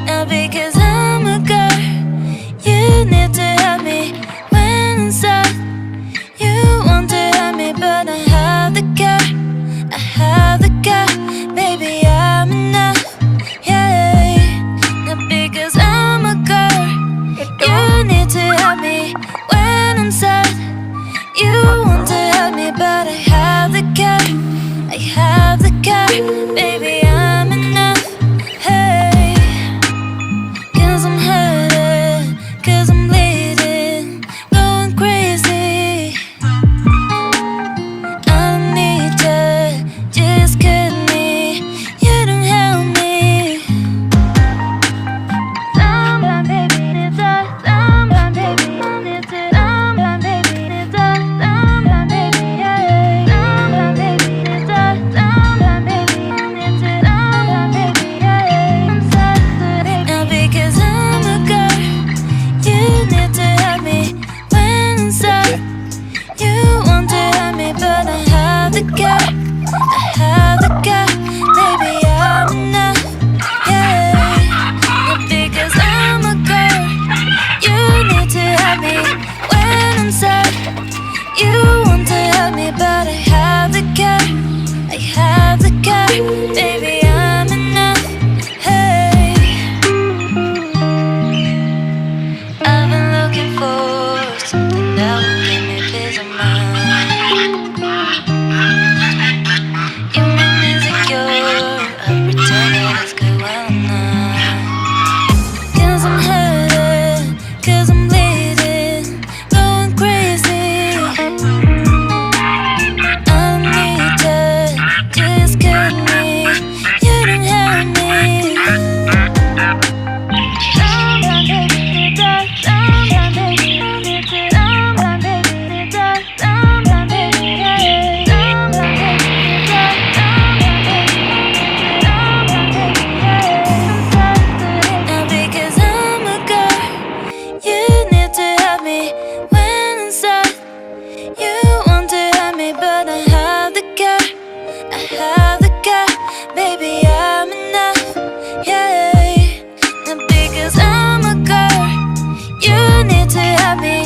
Now because I'm a girl, you need to help me when inside. You want to help me, but I have the care. I have the care, baby, I'm enough. Yeah. Now because I'm a girl, you need to help me when I'm sad. You want to help me, but I have the care. I have the care, baby, I'm enough. Hey, 'cause I'm hurting, 'cause I'm bleeding, going crazy. I don't need you, just cut me. You don't help me. Someone, baby, needs us. Someone, baby, needs it. Someone, baby, needs us. Someone, baby, yeah. Someone, baby, needs us. Someone, baby, needs it. Someone, baby, yeah. I'm sad now because I'm a girl. You need to help me when I'm sad. You want to help me, but I have the care. I have the care, baby, I'm enough. Yeah, because I'm a girl. You need to help me when I'm sad. You want to help me, but I have the care. I have the care, baby, I'm enough. Hey, I've been looking for something that will give me peace of mind. You make me insecure, I pretend that it's good when I'm not. 'Cause I'm hurting, 'cause I'm bleeding, going crazy. I don't need you, just cut me. You don't help me. Someone, baby, needs us. Someone, baby, needs it. Someone, baby, needs us. Someone, baby, yeah. Someone, baby, needs us. Someone, baby, needs it. Someone, baby, yeah. I'm sad now because I'm a girl. You need to help me when I'm sad. You want to help me, but I have the care. I have the care, baby, I'm enough. Yeah, and because I'm a girl, you need to help me